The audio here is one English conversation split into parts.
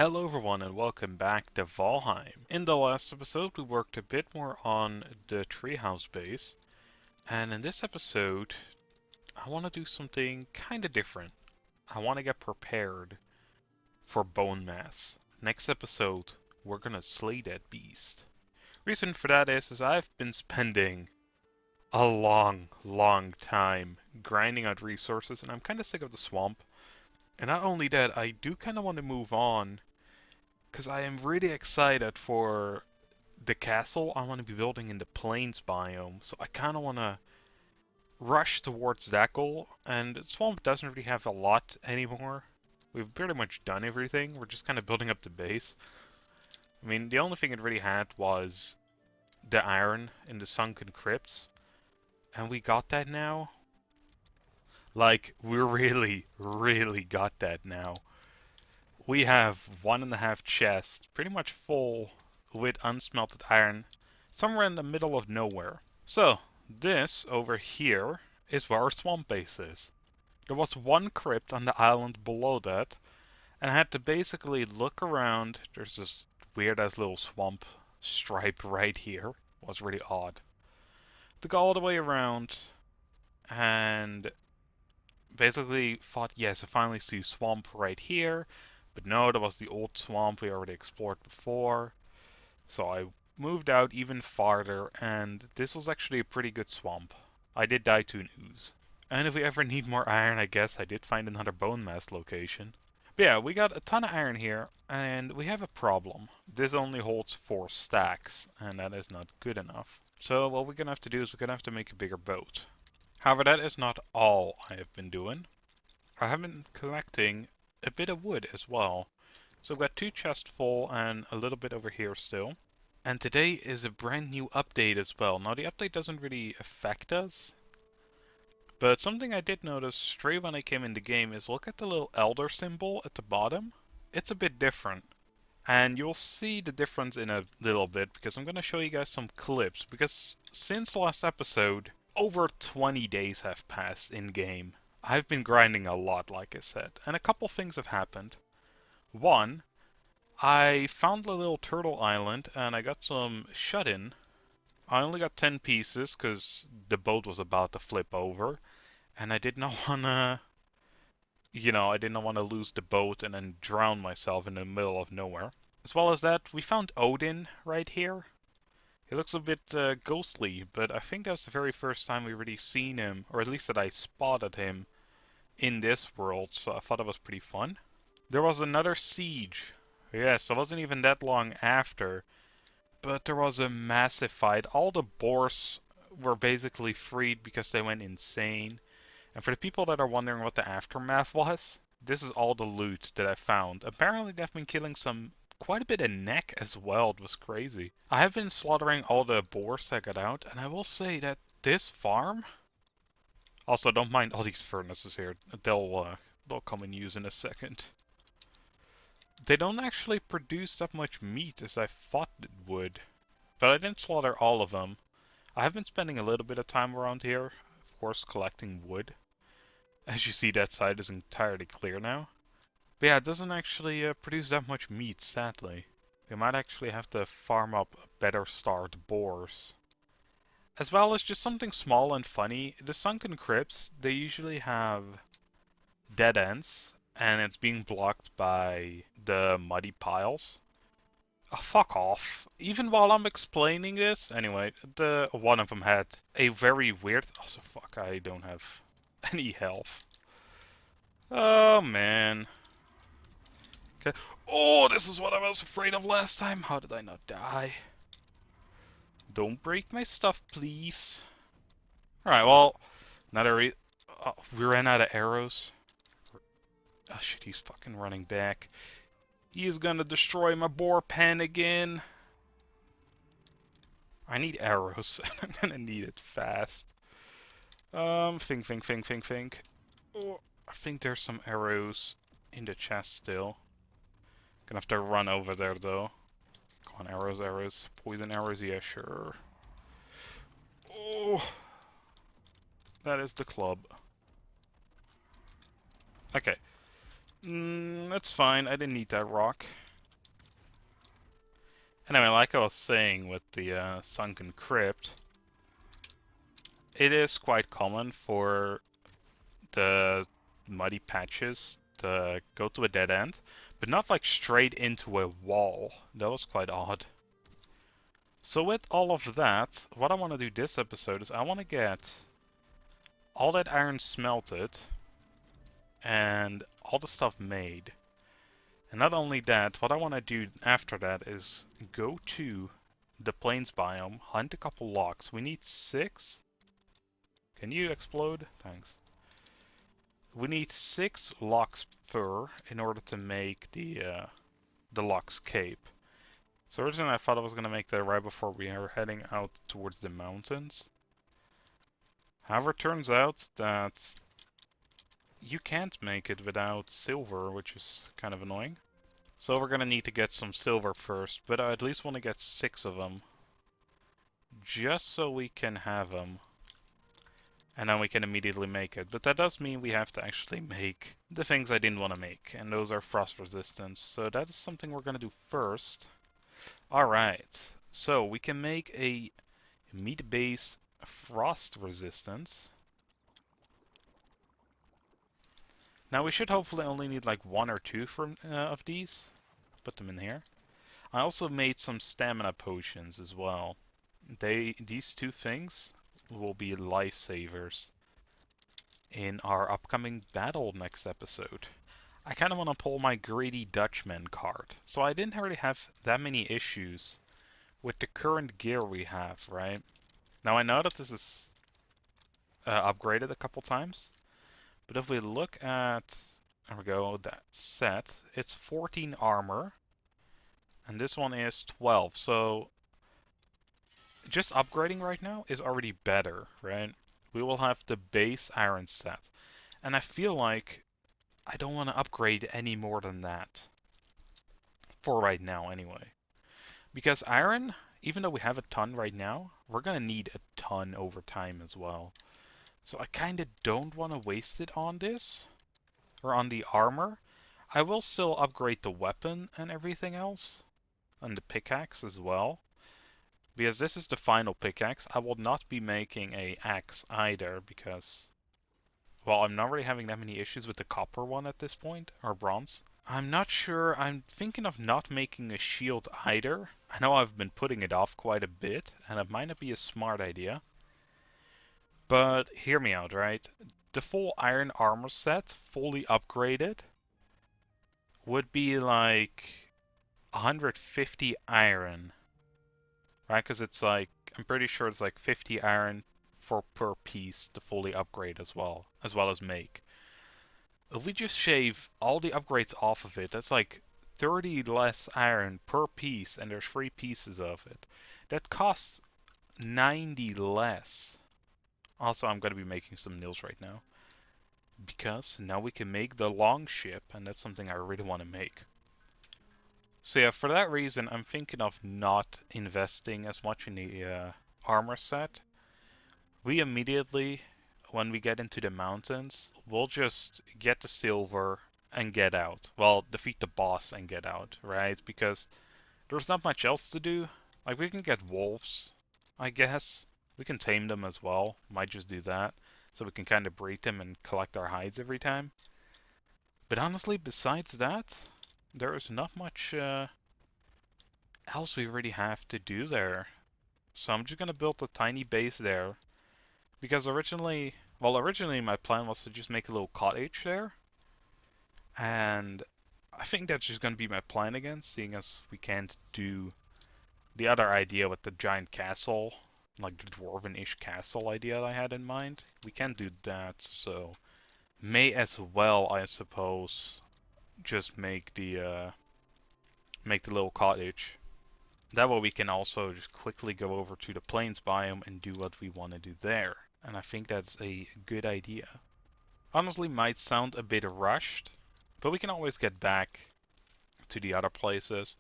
Hello everyone and welcome back to Valheim. In the last episode we worked a bit more on the treehouse base, and in this episode I want to do something kinda different. I want to get prepared for BoneMass. Next episode we're gonna slay that beast. Reason for that is I've been spending a long time grinding out resources and I'm kinda sick of the swamp. And not only that, I do kinda want to move on because I am really excited for the castle I want to be building in the plains biome, so I kind of want to rush towards that goal, and Swamp doesn't really have a lot anymore. We've pretty much done everything, we're just kind of building up the base. I mean, the only thing it really had was the iron in the sunken crypts, and we got that now. Like, we really got that now. We have 1.5 chests, pretty much full with unsmelted iron, somewhere in the middle of nowhere. So, this over here is where our swamp base is. There was one crypt on the island below that, and I had to basically look around. There's this weird ass little swamp stripe right here. It was really odd. To go all the way around and basically thought, yes, I finally see swamp right here. But no, that was the old swamp we already explored before. So I moved out even farther, and this was actually a pretty good swamp. I did die to an ooze. And if we ever need more iron, I guess I did find another BoneMass location. But yeah, we got a ton of iron here, and we have a problem. This only holds 4 stacks, and that is not good enough. So what we're gonna have to do is we're gonna have to make a bigger boat. However, that is not all I have been doing. I have been collecting a bit of wood as well. So I've got 2 chests full and a little bit over here still. And today is a brand new update as well. Now the update doesn't really affect us, but something I did notice straight when I came in the game is look at the little elder symbol at the bottom. It's a bit different. And you'll see the difference in a little bit because I'm going to show you guys some clips, because since the last episode, over 20 days have passed in game. I've been grinding a lot, like I said, and a couple things have happened. One, I found a little turtle island and I got some shut-in. I only got 10 pieces because the boat was about to flip over, and I did not wanna, I did not want to lose the boat and then drown myself in the middle of nowhere. As well as that, we found Odin right here. He looks a bit ghostly, but I think that's the very first time we really seen him, or at least that I spotted him in this world, so I thought it was pretty fun. There was another siege. Yes, it wasn't even that long after, but there was a massive fight. All the boars were basically freed because they went insane. And for the people that are wondering what the aftermath was, this is all the loot that I found. Apparently they've been killing quite a bit of neck as well. It was crazy. I have been slaughtering all the boars I got out, and I will say that this farm... Also, don't mind all these furnaces here. They'll come in use in a second. They don't actually produce that much meat as I thought it would. But I didn't slaughter all of them. I have been spending a little bit of time around here, of course collecting wood. As you see, that side is entirely clear now. But yeah, it doesn't actually produce that much meat, sadly. We might actually have to farm up better starved boars. As well as just something small and funny, the sunken crypts, they usually have dead ends, and it's being blocked by the muddy piles. Oh, fuck off. Even while I'm explaining this, anyway, one of them had a very weird... Also, fuck, I don't have any health. Oh, man. Okay. Oh, this is what I was afraid of last time. How did I not die? Don't break my stuff, please. Alright, well, we ran out of arrows. Oh shit, he's fucking running back. He is gonna destroy my boar pen again. I need arrows. I'm gonna need it fast. Think. Oh, I think there's some arrows in the chest still. Gonna have to run over there though. Come on, arrows. Poison arrows, yeah, sure. Oh, that is the club. Okay. That's fine, I didn't need that rock. Anyway, like I was saying with the sunken crypt, it is quite common for the muddy patches to go to a dead end, but not like straight into a wall. That was quite odd. So with all of that, what I want to do this episode is I want to get all that iron smelted and all the stuff made. And not only that, what I want to do after that is go to the plains biome, hunt a couple logs. We need 6. Can you explode? Thanks. We need 6 logs fur in order to make the logs cape. So originally I thought I was going to make that right before we are heading out towards the mountains. However, it turns out that you can't make it without silver, which is kind of annoying. So we're going to need to get some silver first, but I at least want to get 6 of them. Just so we can have them. And then we can immediately make it. But that does mean we have to actually make the things I didn't want to make. And those are frost resistance. So that is something we're going to do first. Alright. So we can make a meat base frost resistance. Now we should hopefully only need like 1 or 2 from, of these. Put them in here. I also made some stamina potions as well. These 2 things will be lifesavers in our upcoming battle next episode. I kind of want to pull my Greedy Dutchman card. So I didn't really have that many issues with the current gear we have, right? Now I know that this is upgraded a couple times, but if we look at, there we go, that set, it's 14 armor, and this one is 12, so just upgrading right now is already better, right? We will have the base iron set, and I feel like I don't want to upgrade any more than that. For right now, anyway. Because iron, even though we have a ton right now, we're gonna need a ton over time as well. So I kinda don't want to waste it on this, or on the armor. I will still upgrade the weapon and everything else, and the pickaxe as well. Because this is the final pickaxe. I will not be making a axe either, because, well, I'm not really having that many issues with the copper one at this point, or bronze. I'm not sure. I'm thinking of not making a shield either. I know I've been putting it off quite a bit, and it might not be a smart idea. But hear me out, right? The full iron armor set, fully upgraded, would be like 150 iron. Right? Because it's like, I'm pretty sure it's like 50 iron for per piece to fully upgrade as well as make. If we just shave all the upgrades off of it, that's like 30 less iron per piece, and there's 3 pieces of it. That costs 90 less. Also, I'm going to be making some nails right now, because now we can make the long ship, and that's something I really want to make. So yeah, for that reason, I'm thinking of not investing as much in the armor set. We immediately, when we get into the mountains, we'll just get the silver and get out. Well, defeat the boss and get out, right? Because there's not much else to do. Like, we can get wolves, I guess. We can tame them as well. Might just do that. So we can kind of breed them and collect our hides every time. But honestly, besides that, there is not much else we really have to do there. So I'm just gonna build a tiny base there. Because originally my plan was to just make a little cottage there. And I think that's just gonna be my plan again, seeing as we can't do the other idea with the giant castle, like the dwarven-ish castle idea I had in mind. We can't do that, so may as well, I suppose, just make the little cottage. That way we can also just quickly go over to the plains biome and do what we want to do there. And I think that's a good idea. Honestly, might sound a bit rushed, but we can always get back to the other places.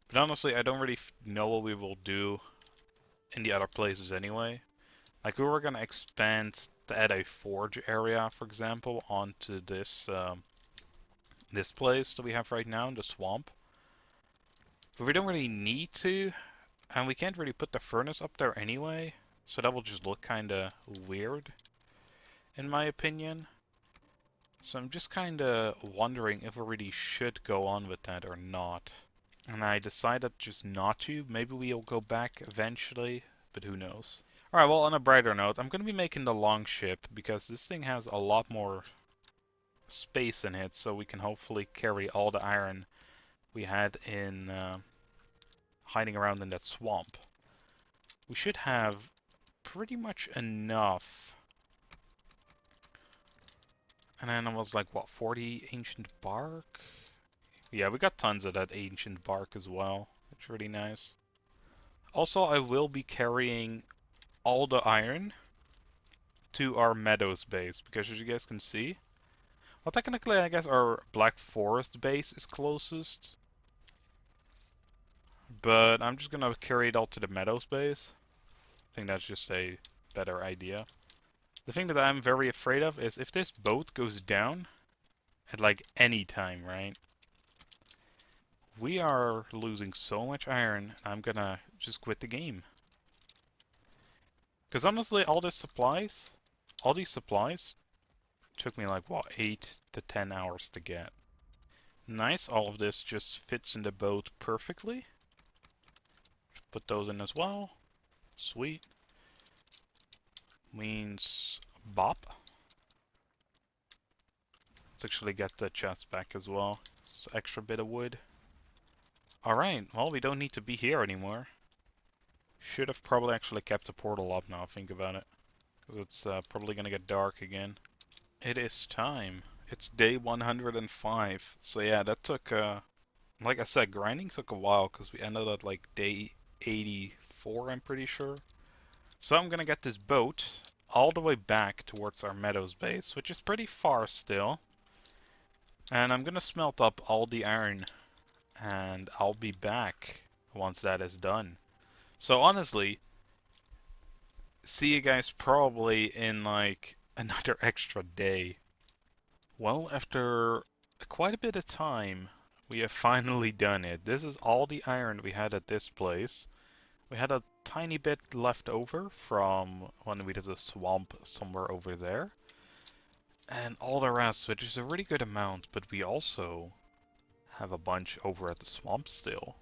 But honestly, I don't really know what we will do in the other places anyway. Like, we were gonna expand to add a forge area, for example, onto this this place that we have right now in the swamp. But we don't really need to, and we can't really put the furnace up there anyway, so that will just look kinda weird, in my opinion. So I'm just kinda wondering if we really should go on with that or not. And I decided just not to. Maybe we'll go back eventually, but who knows. Alright, well, on a brighter note, I'm gonna be making the long ship, because this thing has a lot more space in it, so we can hopefully carry all the iron we had in hiding around in that swamp. We should have pretty much enough. And then I was like, what, 40 ancient bark? Yeah, we got tons of that ancient bark as well. It's really nice. Also, I will be carrying all the iron to our meadows base, because as you guys can see, well, technically, I guess our Black Forest base is closest. But I'm just gonna carry it all to the meadows base. I think that's just a better idea. The thing that I'm very afraid of is if this boat goes down at like any time, right? We are losing so much iron, I'm gonna just quit the game. Because honestly, all these supplies took me like, what, 8 to 10 hours to get. Nice, all of this just fits in the boat perfectly. Put those in as well. Sweet. Means bop. Let's actually get the chest back as well. It's an extra bit of wood. Alright, well, we don't need to be here anymore. Should have probably actually kept the portal up now, think about it. Because it's probably gonna get dark again. It is time. It's day 105. So yeah, that took, like I said, grinding took a while because we ended at like day 84, I'm pretty sure. So I'm gonna get this boat all the way back towards our meadows base, which is pretty far still. And I'm gonna smelt up all the iron, and I'll be back once that is done. So honestly, see you guys probably in like another extra day. Well, after quite a bit of time, we have finally done it. This is all the iron we had at this place. We had a tiny bit left over from when we did the swamp somewhere over there. And all the rest, which is a really good amount, but we also have a bunch over at the swamp still.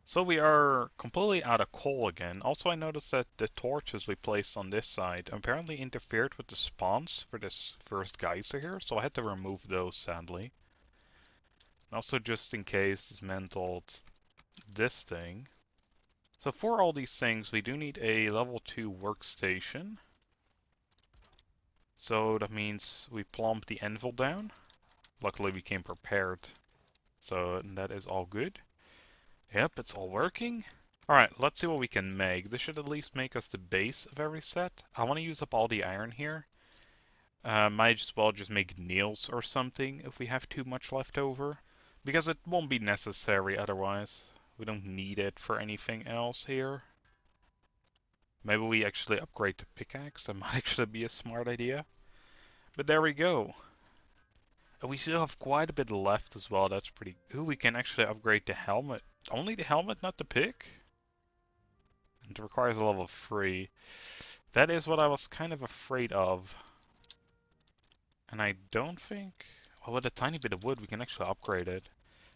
So we are completely out of coal again. Also, I noticed that the torches we placed on this side apparently interfered with the spawns for this first geyser here, so I had to remove those, sadly. And also, just in case, dismantled this thing. So for all these things, we do need a level 2 workstation. So that means we plump the anvil down. Luckily, we came prepared, so that is all good. Yep, it's all working. Alright, let's see what we can make. This should at least make us the base of every set. I want to use up all the iron here. Might as well just make nails or something if we have too much left over. Because it won't be necessary otherwise. We don't need it for anything else here. Maybe we actually upgrade to pickaxe. That might actually be a smart idea. But there we go. And we still have quite a bit left as well. That's pretty... Ooh, we can actually upgrade the helmet. Only the helmet, not the pick? It requires a level 3. That is what I was kind of afraid of. And I don't think... Well, with a tiny bit of wood, we can actually upgrade it.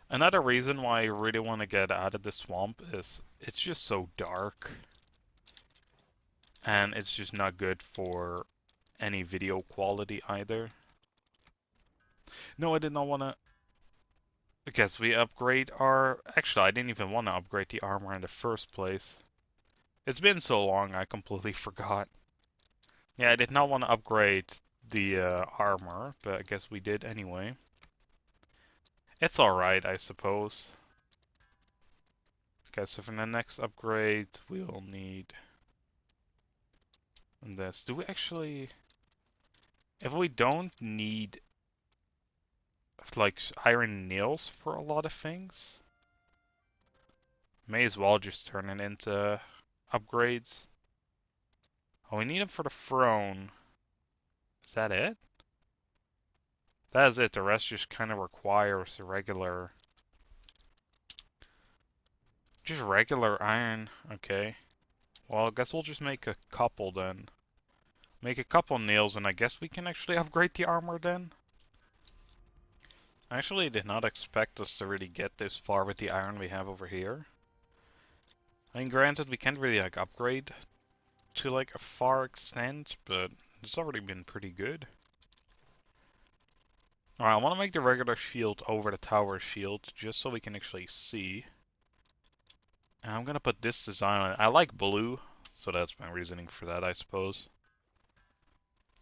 Another reason why I really want to get out of the swamp is it's just so dark. And it's just not good for any video quality either. No, I did not want to... I guess we upgrade our... Actually, I didn't even want to upgrade the armor in the first place. It's been so long, I completely forgot. Yeah, I did not want to upgrade the armor, but I guess we did anyway. It's alright, I suppose. Okay, so for the next upgrade, we'll need this. Do we actually... If we don't need like iron nails for a lot of things, may as well just turn it into upgrades. Oh, we need them for the throne. Is that it? That is it. The rest just kind of requires a regular Just regular iron. Okay. Well, I guess we'll just make a couple then. Make a couple nails, and I guess we can actually upgrade the armor then? I actually did not expect us to really get this far with the iron we have over here. I mean, granted, we can't really, like, upgrade to, like, a far extent, but it's already been pretty good. Alright, I want to make the regular shield over the tower shield, just so we can actually see. And I'm gonna put this design on it. I like blue, so that's my reasoning for that, I suppose.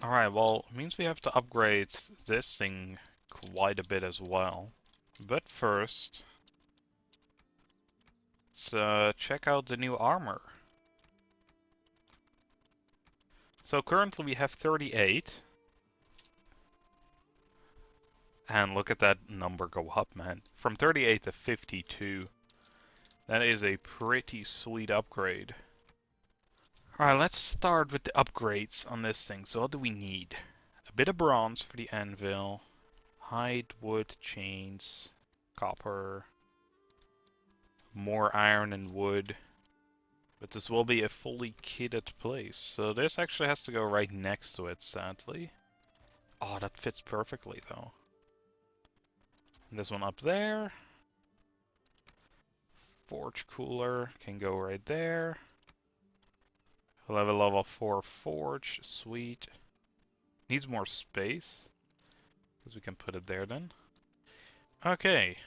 Alright, well, it means we have to upgrade this thing quite a bit as well. But first, let's check out the new armor. So currently we have 38. And look at that number go up, man. From 38 to 52. That is a pretty sweet upgrade. Alright, let's start with the upgrades on this thing. So what do we need? A bit of bronze for the anvil. Hide, wood, chains, copper. More iron and wood. But this will be a fully kitted place. So this actually has to go right next to it, sadly. Oh, that fits perfectly though. And this one up there. Forge cooler can go right there. We'll have a level 4 forge, sweet. Needs more space, because we can put it there then. Okay,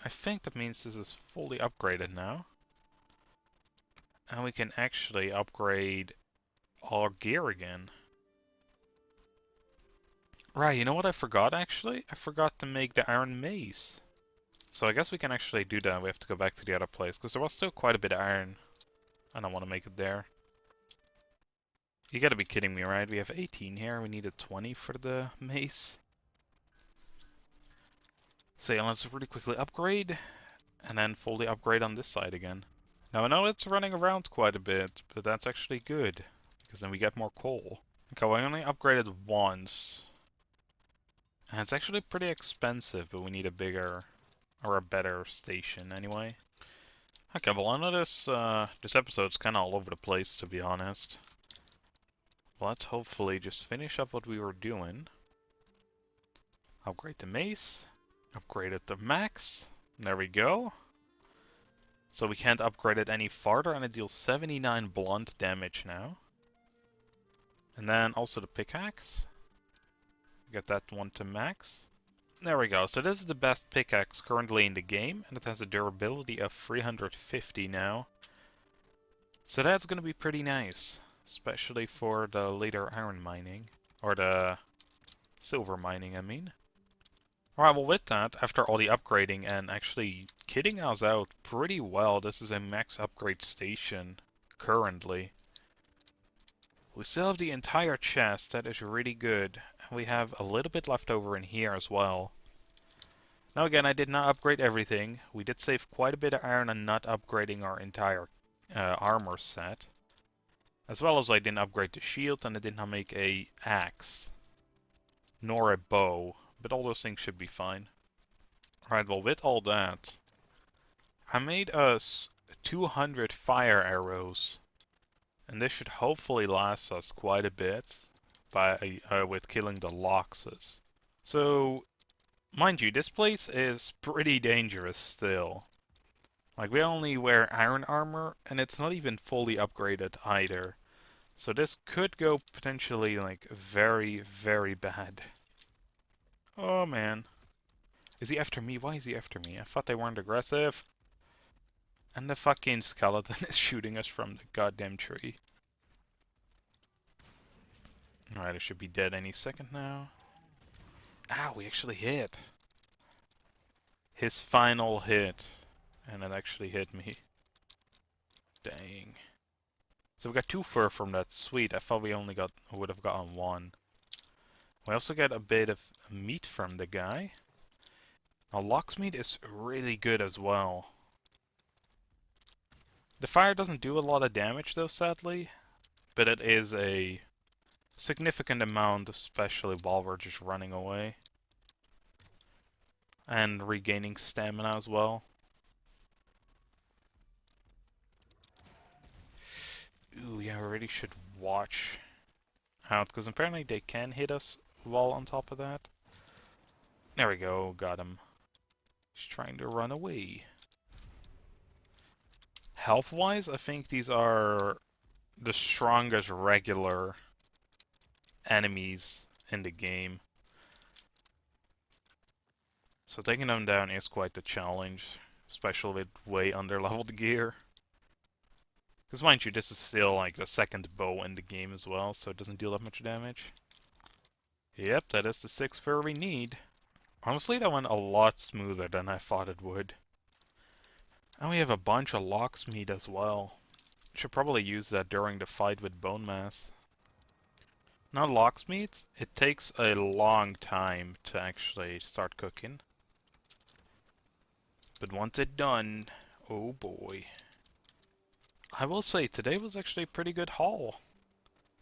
I think that means this is fully upgraded now. And we can actually upgrade our gear again. Right, you know what I forgot actually? I forgot to make the iron mace. So I guess we can actually do that. We have to go back to the other place, because there was still quite a bit of iron. I don't want to make it there. You gotta be kidding me, right? We have 18 here, we needed 20 for the mace. So yeah, let's really quickly upgrade, and then fully upgrade on this side again. Now I know it's running around quite a bit, but that's actually good, because then we get more coal. Okay, we only upgraded once. And it's actually pretty expensive, but we need a bigger, or a better station anyway. Okay, well I know this episode's kinda all over the place, to be honest. Let's hopefully just finish up what we were doing. Upgrade the mace. Upgrade it to max. There we go. So we can't upgrade it any farther, and it deals 79 blunt damage now. And then also the pickaxe. Get that one to max. There we go. So this is the best pickaxe currently in the game, and it has a durability of 350 now. So that's gonna be pretty nice. Especially for the later iron mining. Or the silver mining, I mean. Alright, well with that, after all the upgrading and actually kitting us out pretty well, this is a max upgrade station currently. We still have the entire chest, that is really good. And we have a little bit left over in here as well. Now again, I did not upgrade everything. We did save quite a bit of iron on not upgrading our entire armor set. As well as I didn't upgrade the shield, and I did not make a axe. Nor a bow. But all those things should be fine. Right, well with all that, I made us 200 fire arrows. And this should hopefully last us quite a bit by with killing the Loxes. So, mind you, this place is pretty dangerous still. Like, we only wear iron armor, and it's not even fully upgraded either. So this could go potentially, like, very, very bad. Oh, man. Is he after me? Why is he after me? I thought they weren't aggressive. And the fucking skeleton is shooting us from the goddamn tree. Alright, it should be dead any second now. Ow, we actually hit. His final hit. And it actually hit me. Dang. So we got 2 fur from that. Sweet. I thought we only would have gotten 1. We also get a bit of meat from the guy. Now Lox meat is really good as well. The fire doesn't do a lot of damage though, sadly. But it is a significant amount, especially while we're just running away. And regaining stamina as well. really should watch out, because apparently they can hit us while on top of that. There we go, got him. He's trying to run away. Health-wise, I think these are the strongest regular enemies in the game. So taking them down is quite the challenge, especially with way under-leveled gear. Because mind you, this is still like the second bow in the game as well, so it doesn't deal that much damage. Yep, that is the 6 fur we need. Honestly, that went a lot smoother than I thought it would. And we have a bunch of locksmith as well. Should probably use that during the fight with BoneMass. Now locksmith, it takes a long time to actually start cooking. But once it's done, oh boy. I will say, today was actually a pretty good haul.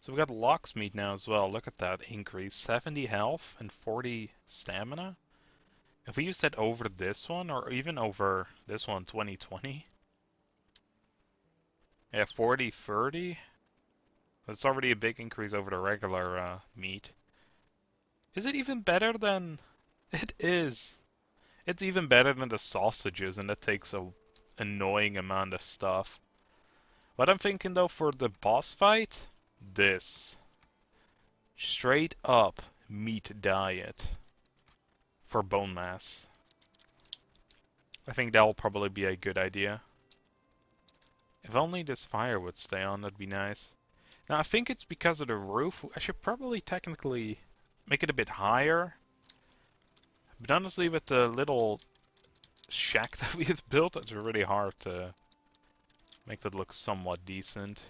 So we got locksmith now as well. Look at that increase. 70 health and 40 stamina. If we use that over this one, or even over this one, 2020. Yeah, 40, 30. That's already a big increase over the regular meat. Is it even better than... It is. It's even better than the sausages, and that takes a annoying amount of stuff. What I'm thinking though for the boss fight, this. Straight up meat diet for BoneMass. I think that'll probably be a good idea. If only this fire would stay on, that'd be nice. Now I think it's because of the roof. I should probably technically make it a bit higher. But honestly, with the little shack that we've built, it's really hard to make that look somewhat decent.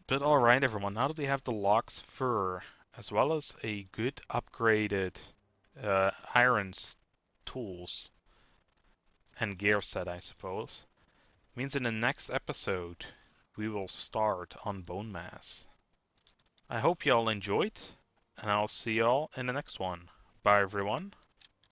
But alright everyone, now that we have the lock's fur, as well as a good upgraded iron tools and gear set, I suppose, means in the next episode we will start on BoneMass. I hope y'all enjoyed, and I'll see y'all in the next one. Bye everyone.